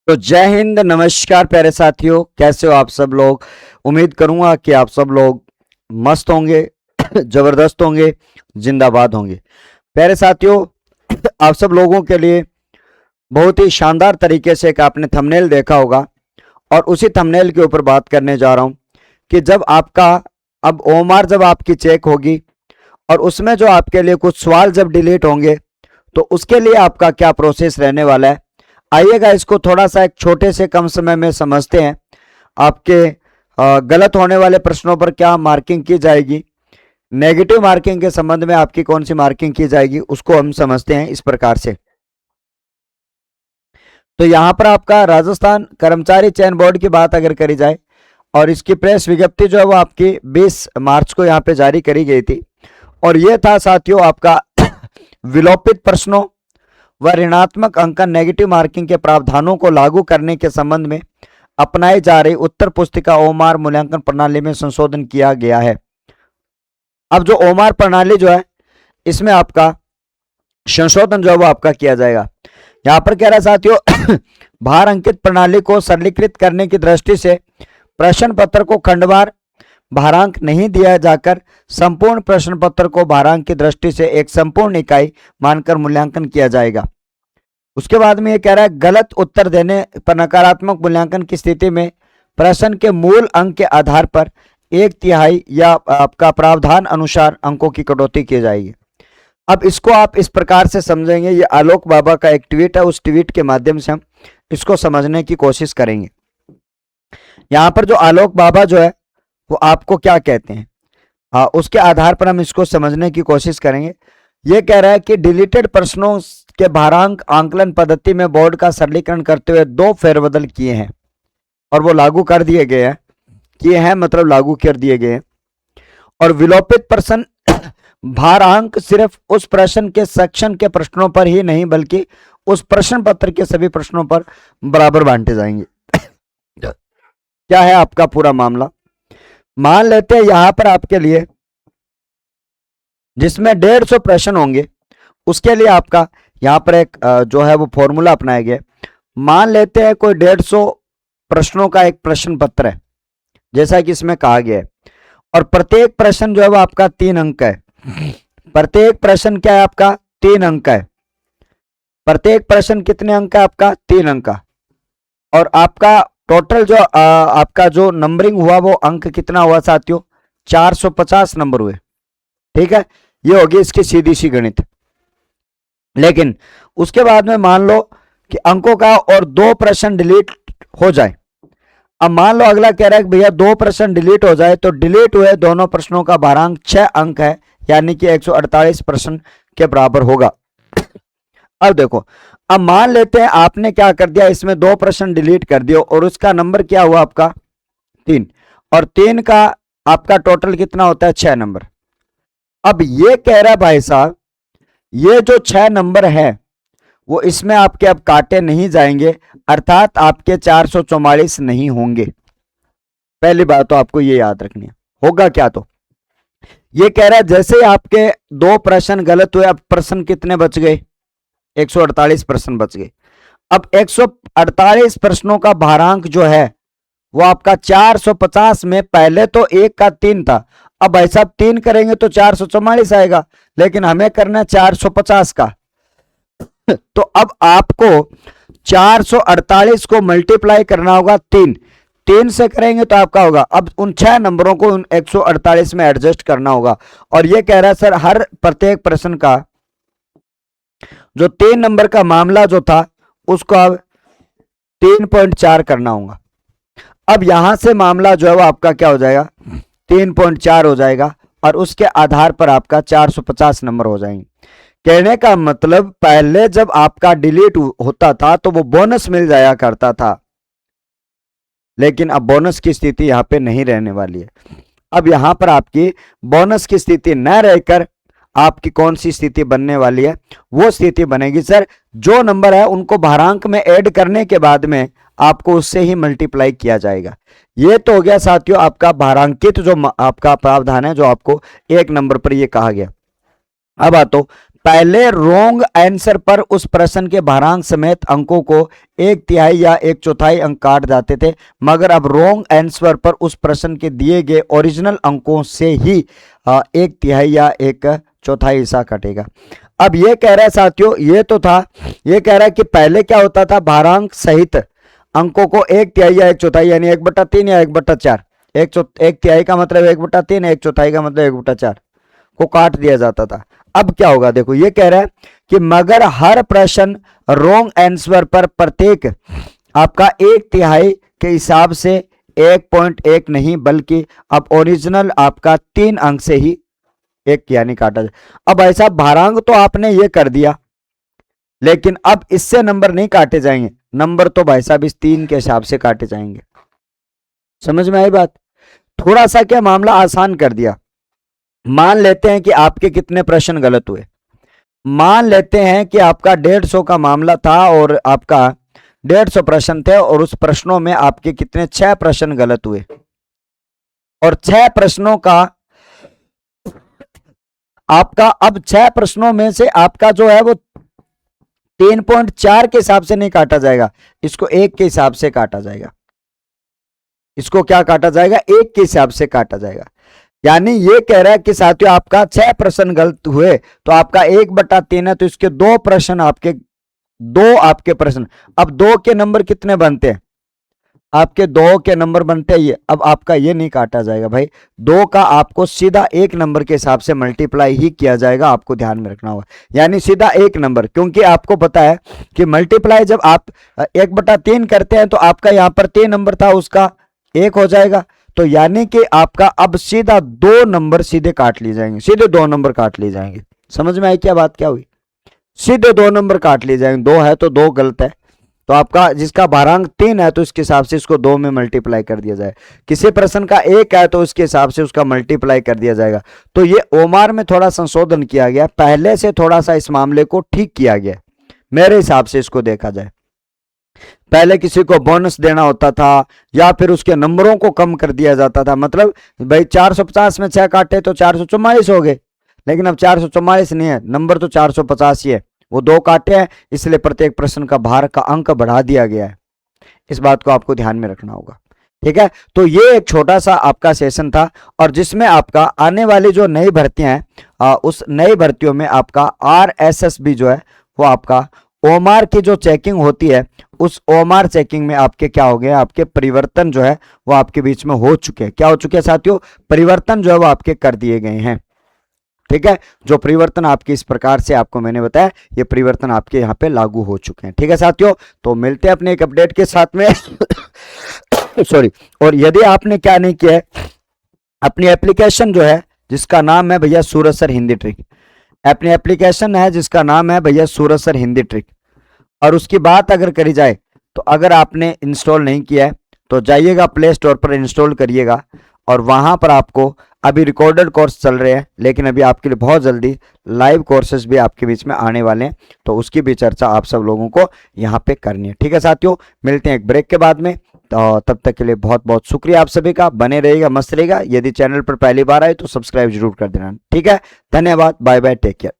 तो जय हिंद, नमस्कार प्यारे साथियों, कैसे हो आप सब लोग। उम्मीद करूंगा कि आप सब लोग मस्त होंगे, जबरदस्त होंगे, जिंदाबाद होंगे। प्यारे साथियों, आप सब लोगों के लिए बहुत ही शानदार तरीके से एक आपने थंबनेल देखा होगा और उसी थंबनेल के ऊपर बात करने जा रहा हूं कि जब आपका अब ओएमआर जब आपकी चेक होगी और उसमें जो आपके लिए कुछ सवाल जब डिलीट होंगे तो उसके लिए आपका क्या प्रोसेस रहने वाला है। आइएगा इसको थोड़ा सा एक छोटे से कम समय में समझते हैं। आपके गलत होने वाले प्रश्नों पर क्या मार्किंग की जाएगी, नेगेटिव मार्किंग के संबंध में आपकी कौन सी मार्किंग की जाएगी, उसको हम समझते हैं इस प्रकार से। तो यहां पर आपका राजस्थान कर्मचारी चयन बोर्ड की बात अगर करी जाए और इसकी प्रेस विज्ञप्ति जो है वो आपकी 20 मार्च को यहां पे जारी करी गई थी और ये था साथियों आपका विलोपित प्रश्नों व ऋणात्मक अंकन नेगेटिव मार्किंग के प्रावधानों को लागू करने के संबंध में अपनाई जा रही उत्तर पुस्तिका ओएमआर मूल्यांकन प्रणाली में संशोधन किया गया है। अब जो ओएमआर प्रणाली जो है इसमें आपका संशोधन जो है वो आपका किया जाएगा। यहां पर कह रहा है साथियों भार अंकित प्रणाली को सरलीकृत करने की दृष्टि से प्रश्न पत्र को खंडवार भारांक नहीं दिया जाकर संपूर्ण प्रश्न पत्र को भारांक की दृष्टि से एक संपूर्ण इकाई मानकर मूल्यांकन किया जाएगा। उसके बाद में ये कह रहा है गलत उत्तर देने पर नकारात्मक मूल्यांकन की स्थिति में प्रश्न के मूल अंक के आधार पर 1/3 या आपका प्रावधान अनुसार अंकों की कटौती की जाएगी। अब इसको आप इस प्रकार से समझेंगे, ये आलोक बाबा का एक ट्वीट है, उस ट्वीट के माध्यम से हम इसको समझने की कोशिश करेंगे। यहां पर जो आलोक बाबा जो है वो आपको क्या कहते हैं, उसके आधार पर हम इसको समझने की कोशिश करेंगे। ये कह रहा है कि डिलीटेड प्रश्नों के भारांक आंकलन पद्धति में बोर्ड का सरलीकरण करते हुए 2 फेरबदल किए हैं और वो लागू कर दिए गए हैं, किए हैं मतलब लागू कर दिए गए हैं। और विलोपित प्रश्न भारांक सिर्फ उस प्रश्न के सेक्शन के प्रश्नों पर ही नहीं बल्कि उस प्रश्न पत्र के सभी प्रश्नों पर बराबर बांटे जाएंगे। क्या है आपका पूरा मामला, मान लेते हैं यहां पर आपके लिए जिसमें 150 प्रश्न होंगे उसके लिए आपका यहां पर एक जो है वो फॉर्मूला अपनाया गया। मान लेते हैं कोई 150 प्रश्नों का एक प्रश्न पत्र है जैसा कि इसमें कहा गया है और प्रत्येक प्रश्न जो है वो आपका 3 अंक है। प्रत्येक प्रश्न क्या है आपका 3 अंक है। प्रत्येक प्रश्न कितने अंक का आपका 3 अंक का और आपका टोटल जो आपका जो नंबरिंग हुआ वो अंक कितना हुआ साथियों, 450 नंबर हुए। ठीक है, ये होगी इसकी सीधी सी गणित। लेकिन उसके बाद में मान लो कि अंकों का और 2 प्रश्न डिलीट हो जाए। अब मान लो अगला कह रहा है कि भैया 2 प्रश्न डिलीट हो जाए तो डिलीट हुए दोनों प्रश्नों का भारांक 6 अंक है, यानी कि 148 प्रश्न के बराबर होगा। अब देखो, अब मान लेते हैं आपने क्या कर दिया, इसमें 2 प्रश्न डिलीट कर दिया और उसका नंबर क्या हुआ आपका 3 और 3 का आपका टोटल कितना होता है 6 नंबर। अब ये कह रहा है भाई साहब ये जो 6 नंबर है वो इसमें आपके अब काटे नहीं जाएंगे, अर्थात आपके 444 नहीं होंगे। पहली बात तो आपको ये याद रखनी है, होगा क्या, तो ये कह रहा है जैसे आपके 2 प्रश्न गलत हुए अब प्रश्न कितने बच गए, 148 प्रश्न बच गए। अब 148 प्रश्नों का भारांक जो है वो आपका 450 में पहले तो 1 का 3 था, अब भाई साहब 3 करेंगे तो 444 आएगा, लेकिन हमें करना है 450 का। तो अब आपको 448 को मल्टीप्लाई करना होगा 3 से करेंगे तो आपका होगा, अब उन 6 नंबरों को उन 148 में एडजस्ट करना होगा। और ये कह रहा है सर हर प्रत्येक प्रश्न का जो 3 नंबर का मामला जो था उसको अब 3.4 करना होगा। अब यहां से मामला जो है वो आपका क्या हो जाएगा 3.4 हो जाएगा और उसके आधार पर आपका 450 नंबर हो जाएंगे। कहने का मतलब पहले जब आपका डिलीट होता था तो वो बोनस मिल जाया करता था, लेकिन अब बोनस की स्थिति यहां पे नहीं रहने वाली है। अब यहां पर आपकी बोनस की स्थिति न रहकर आपकी कौन सी स्थिति बनने वाली है, वो स्थिति बनेगी सर जो नंबर है उनको भारांक में ऐड करने के बाद में आपको उससे ही मल्टीप्लाई किया जाएगा। ये तो हो गया साथियों आपका भारांकित जो आपका प्रावधान है जो आपको 1 नंबर पर ये कहा गया। अब आ तो पहले रोंग आंसर पर उस प्रश्न के भारांक समेत अंकों को 1/3 या 1/4 अंक काट जाते थे, मगर अब रोंग आंसर पर उस प्रश्न के दिए गए ओरिजिनल अंकों से ही 1/3 या 1/4 हिस्सा कटेगा। अब ये कह रहा है साथियों, ये तो था, ये कह रहा है कि पहले क्या होता था, भारांक सहित अंकों को 1/3 या 1/4 यानी 1/3 या 1/4, 1/3 का मतलब 1/3, 1/4 का मतलब 1/4 को काट दिया जाता था। अब क्या होगा, देखो ये कह रहा है कि मगर हर प्रश्न रोंग आंसर पर प्रत्येक आपका 1/3 के हिसाब से 1.1 नहीं बल्कि अब ओरिजिनल आपका 3 अंक से ही 1 यानी काटा जाए। अब ऐसा भारांक तो आपने ये कर दिया, लेकिन अब इससे नंबर नहीं काटे जाएंगे, नंबर तो भाई साहब इस 3 के हिसाब से काटे जाएंगे। समझ में आई बात? थोड़ा सा क्या मामला आसान कर दिया। मान लेते हैं कि आपके कितने प्रश्न गलत हुए। मान लेते हैं कि आपका 150 का मामला था और आपका 150 प्रश्न थे और उस प्रश्नों में आपके कितने 6 प्रश्न गलत हुए और 6 प्रश्नों का आपका अब 6 प्रश्नों में से आपका जो है वो 3.4 के हिसाब से नहीं काटा जाएगा, इसको 1 के हिसाब से काटा जाएगा। इसको क्या काटा जाएगा, 1 के हिसाब से काटा जाएगा। यानी ये कह रहा है कि साथियों आपका 6 प्रश्न गलत हुए तो आपका 1/3 है, तो इसके 2 प्रश्न आपके प्रश्न, अब 2 के नंबर कितने बनते हैं, आपके 2 के नंबर बनते हैं ये। अब आपका ये नहीं काटा जाएगा भाई, 2 का आपको सीधा 1 नंबर के हिसाब से मल्टीप्लाई ही किया जाएगा, आपको ध्यान में रखना होगा। यानी सीधा 1 नंबर, क्योंकि आपको पता है कि मल्टीप्लाई जब आप 1/3 करते हैं तो आपका यहाँ पर 3 नंबर था, उसका 1 हो जाएगा। तो यानी कि आपका अब सीधा 2 नंबर सीधे काट लिए जाएंगे, सीधे 2 नंबर काट लिए जाएंगे। समझ में आई क्या बात क्या हुई? सीधे 2 नंबर काट लिए जाएंगे। 2 है तो 2 गलत है, तो आपका जिसका भारांक 3 है तो इसके हिसाब से इसको 2 में मल्टीप्लाई कर दिया जाए। किसी प्रश्न का 1 है तो उसके हिसाब से उसका मल्टीप्लाई कर दिया जाएगा। तो ये ओमार में थोड़ा संशोधन किया गया, पहले से थोड़ा सा इस मामले को ठीक किया गया मेरे हिसाब से। इसको देखा जाए, पहले किसी को बोनस देना होता था या फिर उसके नंबरों को कम कर दिया जाता था। मतलब भाई 450 में 6 काटे तो 444 हो गए, लेकिन अब 444 नहीं है, नंबर तो 450 ही है, वो 2 काटे हैं, इसलिए प्रत्येक प्रश्न का भार का अंक बढ़ा दिया गया है। इस बात को आपको ध्यान में रखना होगा, ठीक है। तो ये एक छोटा सा आपका सेशन था, और जिसमें आपका आने वाली जो नई भर्तियां हैं उस नई भर्तियों में आपका RSSB जो है वो आपका ओमार की जो चेकिंग होती है, उस ओमार चेकिंग में आपके क्या हो गए, आपके परिवर्तन जो है वो आपके बीच में हो चुके हैं। क्या हो चुके हैं साथियों? परिवर्तन जो है वो आपके कर दिए गए हैं, ठीक है। जो परिवर्तन आपके इस प्रकार से आपको मैंने बताया, ये परिवर्तन आपके यहाँ पे लागू हो चुके हैं, ठीक है साथियों। तो मिलते हैं अपने एक अपडेट के साथ में सॉरी। और यदि आपने क्या नहीं किया है, अपनी एप्लीकेशन जो है जिसका नाम है भैया सूरज सर हिंदी ट्रिक, अपनी एप्लीकेशन है जिसका नाम है भैया सूरज सर हिंदी ट्रिक, और उसकी बात अगर करी जाए तो अगर आपने इंस्टॉल नहीं किया है तो जाइएगा प्ले स्टोर पर, इंस्टॉल करिएगा, और वहां पर आपको अभी रिकॉर्डेड कोर्स चल रहे हैं, लेकिन अभी आपके लिए बहुत जल्दी लाइव कोर्सेज भी आपके बीच में आने वाले हैं, तो उसकी भी चर्चा आप सब लोगों को यहाँ पे करनी है, ठीक है साथियों। मिलते हैं एक ब्रेक के बाद में, तो तब तक के लिए बहुत बहुत शुक्रिया आप सभी का। बने रहिएगा, मस्त रहेगा। यदि चैनल पर पहली बार आए तो सब्सक्राइब जरूर कर देना, ठीक है। धन्यवाद, बाय बाय, टेक केयर।